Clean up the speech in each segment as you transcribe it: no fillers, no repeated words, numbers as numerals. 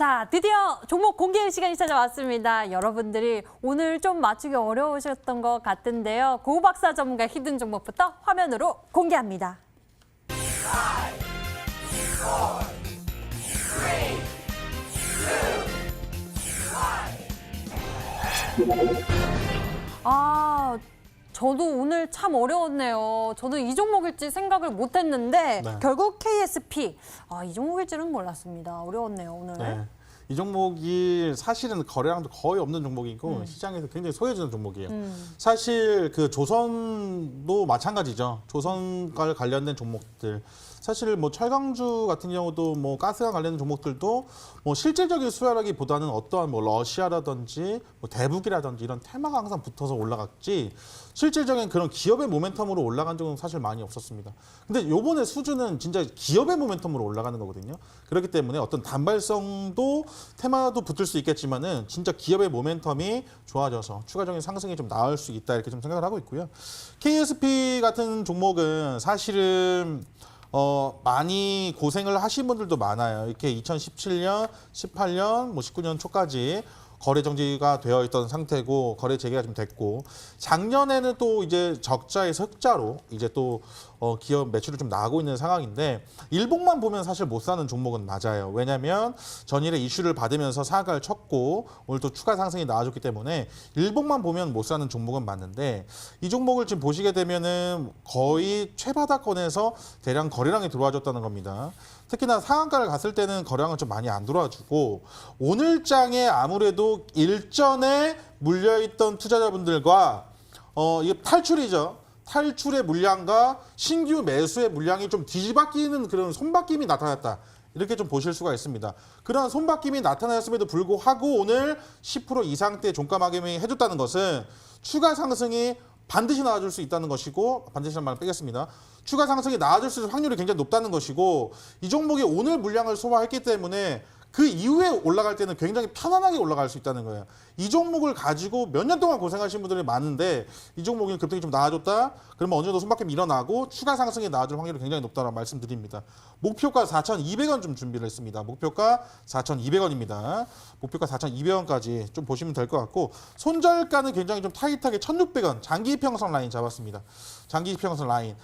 자, 드디어 종목 공개 시간이 찾아왔습니다. 여러분들이 오늘 좀 맞추기 어려우셨던 것 같은데요. 고박사 전문가 히든 종목부터 화면으로 공개합니다. 저도 오늘 참 어려웠네요. 저는 이 종목일지 생각을 못했는데 네. 결국 KSP. 이 종목일지는 몰랐습니다. 어려웠네요, 오늘. 네. 이 종목이 사실은 거래량도 거의 없는 종목이고 시장에서 굉장히 소외되는 종목이에요. 사실 그 조선도 마찬가지죠. 조선과 관련된 종목들. 사실 뭐 철강주 같은 경우도 뭐 가스와 관련된 종목들도 뭐 실질적인 수혜라기보다는 어떠한 뭐 러시아라든지 뭐 대북이라든지 이런 테마가 항상 붙어서 올라갔지 실질적인 그런 기업의 모멘텀으로 올라간 적은 사실 많이 없었습니다. 근데 요번에 수준은 진짜 기업의 모멘텀으로 올라가는 거거든요. 그렇기 때문에 어떤 단발성도 테마도 붙을 수 있겠지만은 진짜 기업의 모멘텀이 좋아져서 추가적인 상승이 좀 나올 수 있다 이렇게 좀 생각을 하고 있고요. KSP 같은 종목은 사실은 많이 고생을 하신 분들도 많아요. 이렇게 2017년, 18년, 뭐 19년 초까지 거래 정지가 되어 있던 상태고 거래 재개가 좀 됐고 작년에는 또 이제 적자에서 흑자로 이제 또 기업 매출이 좀 나가고 있는 상황인데 일봉만 보면 사실 못 사는 종목은 맞아요. 왜냐하면 전일에 이슈를 받으면서 상한가를 쳤고 오늘 또 추가 상승이 나와줬기 때문에 일봉만 보면 못 사는 종목은 맞는데 이 종목을 지금 보시게 되면은 거의 최바닥권에서 대량 거래량이 들어와줬다는 겁니다. 특히나 상한가를 갔을 때는 거래량은 좀 많이 안 들어와주고 오늘 장에 아무래도 일전에 물려있던 투자자분들과 이게 탈출이죠. 탈출의 물량과 신규 매수의 물량이 좀 뒤집어끼는 그런 손바뀜이 나타났다. 이렇게 좀 보실 수가 있습니다. 그런 손바뀜이 나타났음에도 불구하고 오늘 10% 이상대 종가 마감이 해줬다는 것은 추가 상승이 반드시 나와줄 수 있다는 것이고 반드시라는 말을 빼겠습니다. 추가 상승이 나와줄 수 있는 확률이 굉장히 높다는 것이고 이 종목이 오늘 물량을 소화했기 때문에 그 이후에 올라갈 때는 굉장히 편안하게 올라갈 수 있다는 거예요. 이 종목을 가지고 몇 년 동안 고생하신 분들이 많은데 이 종목이 급등이 좀 나와줬다? 그러면 어느 정도 손바뀜이 일어나고 추가 상승이 나와줄 확률이 굉장히 높다고 말씀드립니다. 목표가 4,200원 좀 준비를 했습니다. 목표가 4,200원입니다. 목표가 4,200원까지 좀 보시면 될 것 같고 손절가는 굉장히 좀 타이트하게 1,600원 장기 평선 라인 잡았습니다. 장기 평선 라인.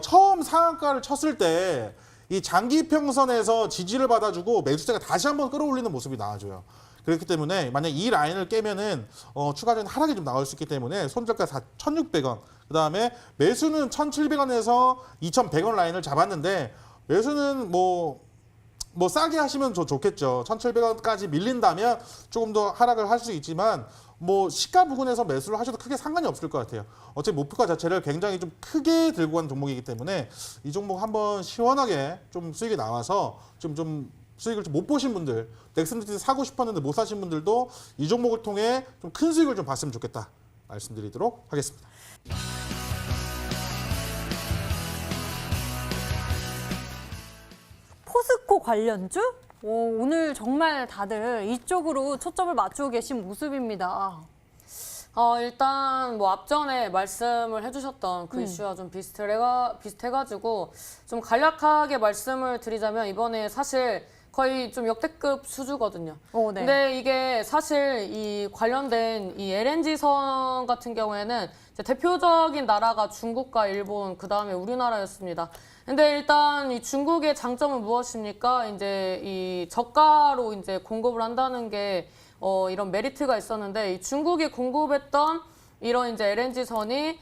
처음 상한가를 쳤을 때 이 장기 평선에서 지지를 받아주고 매수세가 다시 한번 끌어올리는 모습이 나와줘요. 그렇기 때문에 만약 이 라인을 깨면은 추가적인 하락이 좀 나올 수 있기 때문에 손절가 1,600원. 그 다음에 매수는 1,700원에서 2,100원 라인을 잡았는데 매수는 뭐 싸게 하시면 좋겠죠. 1,700원까지 밀린다면 조금 더 하락을 할 수 있지만 뭐 시가 부근에서 매수를 하셔도 크게 상관이 없을 것 같아요. 어차피 목표가 자체를 굉장히 좀 크게 들고 가는 종목이기 때문에 이 종목 한번 시원하게 좀 수익이 나와서 좀 수익을 좀 못 보신 분들, 넥슨디티 사고 싶었는데 못 사신 분들도 이 종목을 통해 좀 큰 수익을 좀 봤으면 좋겠다 말씀드리도록 하겠습니다. 포스코 관련주? 오늘 정말 다들 이쪽으로 초점을 맞추고 계신 모습입니다. 일단 뭐 앞전에 말씀을 해주셨던 그 이슈와 좀 비슷해가지고 좀 간략하게 말씀을 드리자면 이번에 사실 거의 좀 역대급 수주거든요. 네. 근데 이게 사실 이 관련된 이 LNG선 같은 경우에는 이제 대표적인 나라가 중국과 일본, 그 다음에 우리나라였습니다. 근데 일단 이 중국의 장점은 무엇입니까? 이제 이 저가로 이제 공급을 한다는 게 이런 메리트가 있었는데 이 중국이 공급했던 이런 이제 LNG선이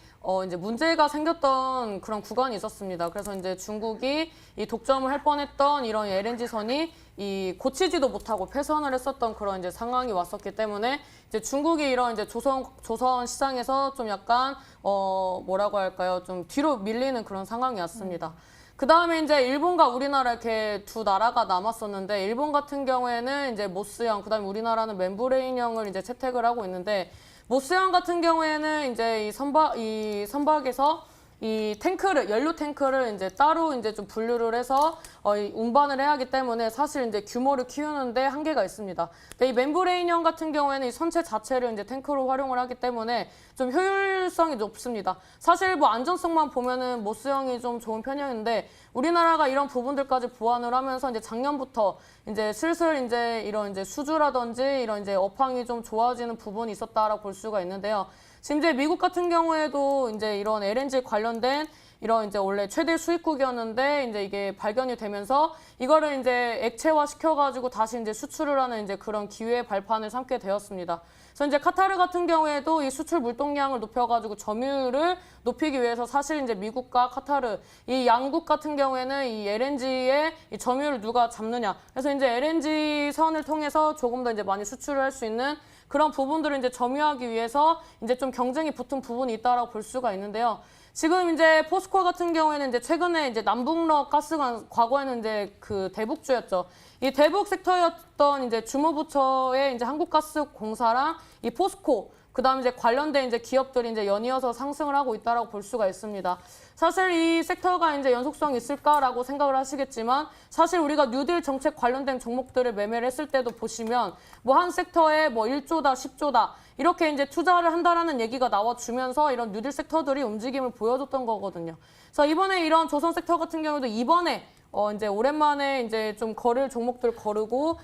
이제 문제가 생겼던 그런 구간이 있었습니다. 그래서 이제 중국이 이 독점을 할 뻔했던 이런 LNG선이 이 고치지도 못하고 폐선을 했었던 그런 이제 상황이 왔었기 때문에 이제 중국이 이런 이제 조선 시장에서 좀 약간 뭐라고 할까요? 좀 뒤로 밀리는 그런 상황이었습니다. 그 다음에 이제 일본과 우리나라 이렇게 두 나라가 남았었는데 일본 같은 경우에는 이제 모스형, 그 다음에 우리나라는 멤브레인형을 이제 채택을 하고 있는데 모스형 같은 경우에는 이제 이 선박에서 이 탱크를 연료 탱크를 이제 따로 이제 좀 분류를 해서 이 운반을 해야 하기 때문에 사실 이제 규모를 키우는데 한계가 있습니다. 근데 이 멤브레인형 같은 경우에는 이 선체 자체를 이제 탱크로 활용을 하기 때문에 좀 효율성이 높습니다. 사실 뭐 안전성만 보면은 모스형이 좀 좋은 편이었는데 우리나라가 이런 부분들까지 보완을 하면서 이제 작년부터 이제 슬슬 이제 이런 이제 수주라든지 이런 이제 업황이 좀 좋아지는 부분이 있었다라고 볼 수가 있는데요. 지금 이제 미국 같은 경우에도 이제 이런 LNG 관련된 이런 이제 원래 최대 수입국이었는데 이제 이게 발견이 되면서 이거를 이제 액체화 시켜가지고 다시 이제 수출을 하는 이제 그런 기회의 발판을 삼게 되었습니다. 그래서 이제 카타르 같은 경우에도 이 수출 물동량을 높여가지고 점유율을 높이기 위해서 사실 이제 미국과 카타르 이 양국 같은 경우에는 이 LNG의 이 점유율을 누가 잡느냐. 그래서 이제 LNG 선을 통해서 조금 더 이제 많이 수출을 할 수 있는 그런 부분들을 이제 점유하기 위해서 이제 좀 경쟁이 붙은 부분이 있다라고 볼 수가 있는데요. 지금 이제 포스코 같은 경우에는 이제 최근에 이제 남북러 가스관 과거에는 이제 그 대북주였죠. 이 대북 섹터였던 이제 주무부처의 이제 한국가스공사랑 이 포스코 그다음에 이제 관련된 이제 기업들이 이제 연이어서 상승을 하고 있다라고 볼 수가 있습니다. 사실 이 섹터가 이제 연속성이 있을까라고 생각을 하시겠지만 사실 우리가 뉴딜 정책 관련된 종목들을 매매를 했을 때도 보시면 뭐 한 섹터에 뭐 1조다, 10조다 이렇게 이제 투자를 한다라는 얘기가 나와주면서 이런 뉴딜 섹터들이 움직임을 보여줬던 거거든요. 그래서 이번에 이런 조선 섹터 같은 경우도 이번에 이제 오랜만에 이제 좀 거를 종목들 거르고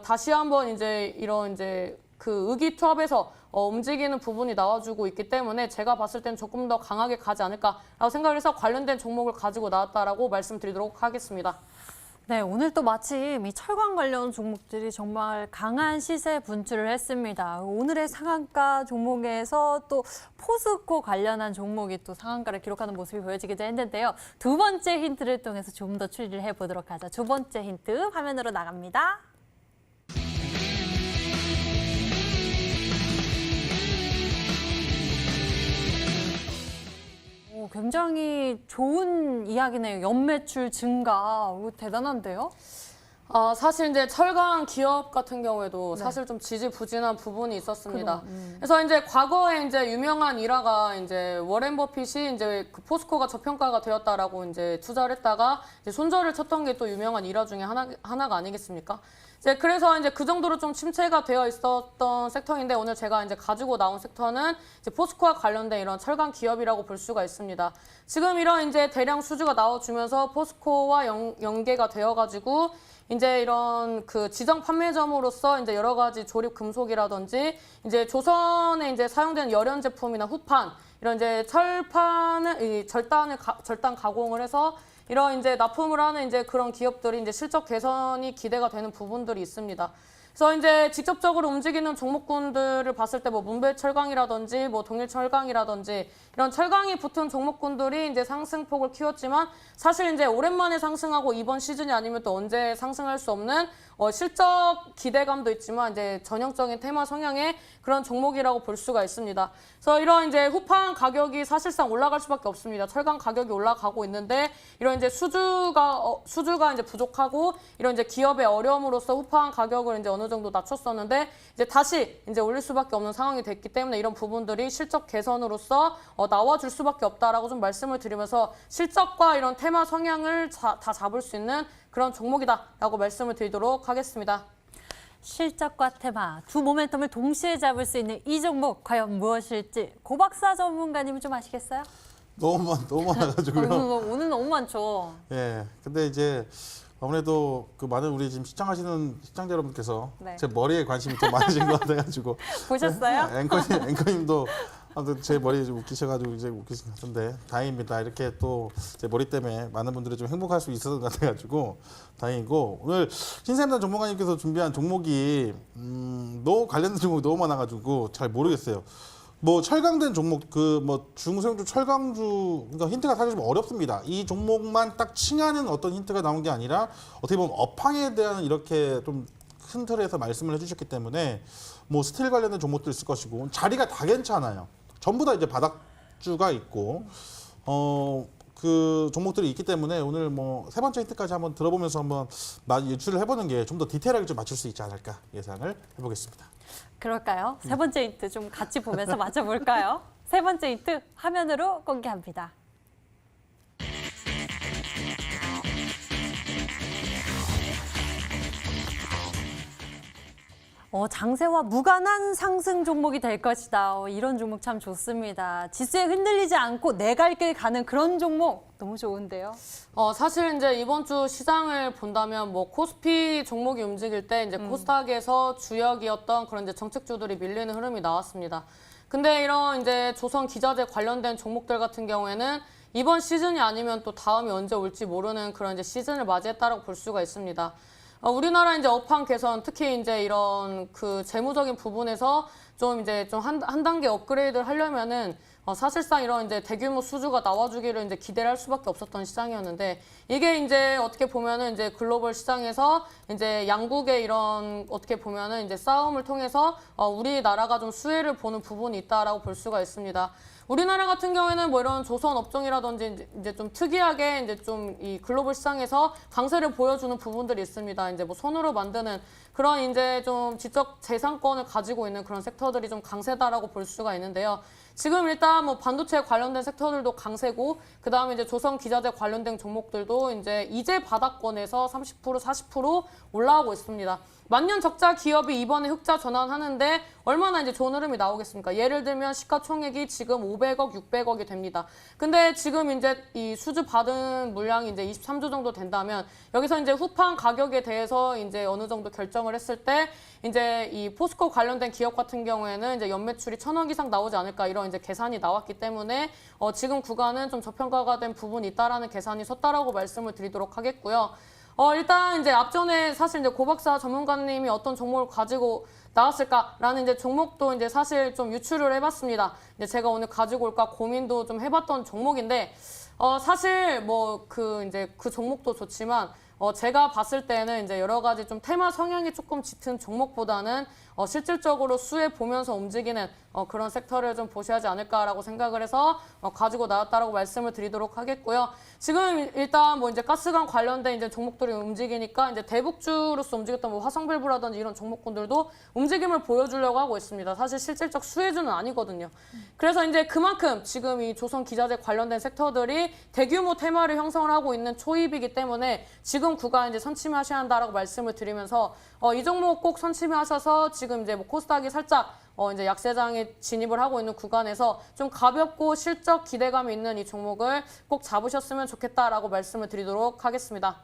다시 한번 이제 이런 이제 그 의기투합에서 움직이는 부분이 나와주고 있기 때문에 제가 봤을 때는 조금 더 강하게 가지 않을까라고 생각을 해서 관련된 종목을 가지고 나왔다라고 말씀드리도록 하겠습니다. 네, 오늘 또 마침 이 철강 관련 종목들이 정말 강한 시세 분출을 했습니다. 오늘의 상한가 종목에서 또 포스코 관련한 종목이 또 상한가를 기록하는 모습이 보여지기도 했는데요. 두 번째 힌트를 통해서 좀 더 추리를 해보도록 하죠. 두 번째 힌트 화면으로 나갑니다. 굉장히 좋은 이야기네요. 연매출 증가. 이거 대단한데요? 사실 이제 철강 기업 같은 경우에도 네. 사실 좀 지지부진한 부분이 있었습니다. 그래서 이제 과거에 이제 유명한 일화가 이제 워렌 버핏이 이제 그 포스코가 저평가가 되었다라고 이제 투자를 했다가 이제 손절을 쳤던 게 또 유명한 일화 중에 하나가 아니겠습니까? 이제 그래서 이제 그 정도로 좀 침체가 되어 있었던 섹터인데 오늘 제가 이제 가지고 나온 섹터는 이제 포스코와 관련된 이런 철강 기업이라고 볼 수가 있습니다. 지금 이런 이제 대량 수주가 나와주면서 포스코와 연계가 되어가지고 이제 이런 그 지정 판매점으로서 이제 여러 가지 조립 금속이라든지 이제 조선에 이제 사용되는 열연 제품이나 후판 이런 이제 철판을 절단 가공을 해서 이런 이제 납품을 하는 이제 그런 기업들이 이제 실적 개선이 기대가 되는 부분들이 있습니다. 그래서 이제 직접적으로 움직이는 종목군들을 봤을 때 뭐 문배철강이라든지 뭐 동일철강이라든지 이런 철강이 붙은 종목군들이 이제 상승폭을 키웠지만 사실 이제 오랜만에 상승하고 이번 시즌이 아니면 또 언제 상승할 수 없는 실적 기대감도 있지만 이제 전형적인 테마 성향의 그런 종목이라고 볼 수가 있습니다. 그래서 이런 이제 후판 가격이 사실상 올라갈 수밖에 없습니다. 철강 가격이 올라가고 있는데 이런 이제 수주가 이제 부족하고 이런 이제 기업의 어려움으로써 후판 가격을 이제 어느 정도 낮췄었는데 이제 다시 이제 올릴 수밖에 없는 상황이 됐기 때문에 이런 부분들이 실적 개선으로서 나와줄 수밖에 없다라고 좀 말씀을 드리면서 실적과 이런 테마 성향을 다 잡을 수 있는 그런 종목이다라고 말씀을 드리도록 하겠습니다. 실적과 테마, 두 모멘텀을 동시에 잡을 수 있는 이 종목 과연 무엇일지 고박사 전문가님은 좀 아시겠어요? 너무 많아가지고요. 오늘 너무 많죠. 예. 근데 이제 아무래도 그 많은 우리 지금 시청하시는 시청자 여러분께서 네. 제 머리에 관심이 좀 많으신 것 같아가지고 보셨어요? 앵커님도 아무튼 제 머리에 좀 웃기셔가지고 이제 웃기신 것 같은데 다행입니다. 이렇게 또 제 머리 때문에 많은 분들이 좀 행복할 수 있었던 것 같아가지고 다행이고 오늘 신샘단 전문가님께서 준비한 종목이 너무 관련된 종목이 너무 많아가지고 잘 모르겠어요. 뭐 철강된 종목 그 뭐 중소형주 철강주 그러니까 힌트가 사실 좀 어렵습니다. 이 종목만 딱 칭하는 어떤 힌트가 나온 게 아니라 어떻게 보면 업황에 대한 이렇게 좀 큰 틀에서 말씀을 해주셨기 때문에 뭐 스틸 관련된 종목도 있을 것이고 자리가 다 괜찮아요. 전부 다 이제 바닥주가 있고 그 종목들이 있기 때문에 오늘 뭐 세 번째 힌트까지 한번 들어보면서 한번 유출을 해보는 게 좀 더 디테일하게 좀 맞출 수 있지 않을까 예상을 해보겠습니다. 그럴까요? 세 번째 힌트 좀 같이 보면서 맞춰볼까요? 세 번째 힌트 화면으로 공개합니다. 장세와 무관한 상승 종목이 될 것이다. 이런 종목 참 좋습니다. 지수에 흔들리지 않고 내 갈 길 가는 그런 종목 너무 좋은데요. 사실 이제 이번 주 시장을 본다면 뭐 코스피 종목이 움직일 때 이제 코스닥에서 주역이었던 그런 이제 정책주들이 밀리는 흐름이 나왔습니다. 근데 이런 이제 조선 기자재 관련된 종목들 같은 경우에는 이번 시즌이 아니면 또 다음이 언제 올지 모르는 그런 이제 시즌을 맞이했다라고 볼 수가 있습니다. 우리나라 이제 업황 개선, 특히 이제 이런 그 재무적인 부분에서 좀 이제 좀 한 단계 업그레이드를 하려면은 사실상 이런 이제 대규모 수주가 나와주기를 이제 기대를 할 수밖에 없었던 시장이었는데 이게 이제 어떻게 보면은 이제 글로벌 시장에서 이제 양국의 이런 어떻게 보면은 이제 싸움을 통해서 우리나라가 좀 수혜를 보는 부분이 있다라고 볼 수가 있습니다. 우리나라 같은 경우에는 뭐 이런 조선 업종이라든지 이제 좀 특이하게 이제 좀 이 글로벌 시장에서 강세를 보여주는 부분들이 있습니다. 이제 뭐 손으로 만드는 그런 이제 좀 지적 재산권을 가지고 있는 그런 섹터들이 좀 강세다라고 볼 수가 있는데요. 지금 일단 뭐 반도체 관련된 섹터들도 강세고 그다음에 이제 조선 기자재 관련된 종목들도 이제 바닥권에서 30% 40% 올라오고 있습니다. 만년 적자 기업이 이번에 흑자 전환하는데 얼마나 이제 좋은 흐름이 나오겠습니까? 예를 들면 시가총액이 지금 500억, 600억이 됩니다. 근데 지금 이제 이 수주 받은 물량이 이제 23조 정도 된다면 여기서 이제 후판 가격에 대해서 이제 어느 정도 결정을 했을 때 이제 이 포스코 관련된 기업 같은 경우에는 이제 연매출이 1,000억 이상 나오지 않을까 이런 이제 계산이 나왔기 때문에 지금 구간은 좀 저평가가 된 부분이 있다라는 계산이 섰다라고 말씀을 드리도록 하겠고요. 일단 이제 앞전에 사실 이제 고박사 전문가님이 어떤 종목을 가지고 나왔을까라는 이제 종목도 이제 사실 좀 유출을 해봤습니다. 이제 제가 오늘 가지고 올까 고민도 좀 해봤던 종목인데, 사실 뭐 이제 그 종목도 좋지만, 제가 봤을 때는 이제 여러 가지 좀 테마 성향이 조금 짙은 종목보다는 실질적으로 수혜 보면서 움직이는 그런 섹터를 좀 보셔야지 않을까라고 생각을 해서 가지고 나왔다라고 말씀을 드리도록 하겠고요. 지금 일단 뭐 이제 가스관 관련된 이제 종목들이 움직이니까 이제 대북주로서 움직였던 뭐 화성밸브라든지 이런 종목군들도 움직임을 보여주려고 하고 있습니다. 사실 실질적 수혜주는 아니거든요. 그래서 이제 그만큼 지금 이 조선 기자재 관련된 섹터들이 대규모 테마를 형성을 하고 있는 초입이기 때문에 지금 구간 이제 선침하셔야 한다라고 말씀을 드리면서 이 종목 꼭 선침하셔서 지금 이제 뭐 코스닥이 살짝 이제 약세장에 진입을 하고 있는 구간에서 좀 가볍고 실적 기대감이 있는 이 종목을 꼭 잡으셨으면 좋겠다라고 말씀을 드리도록 하겠습니다.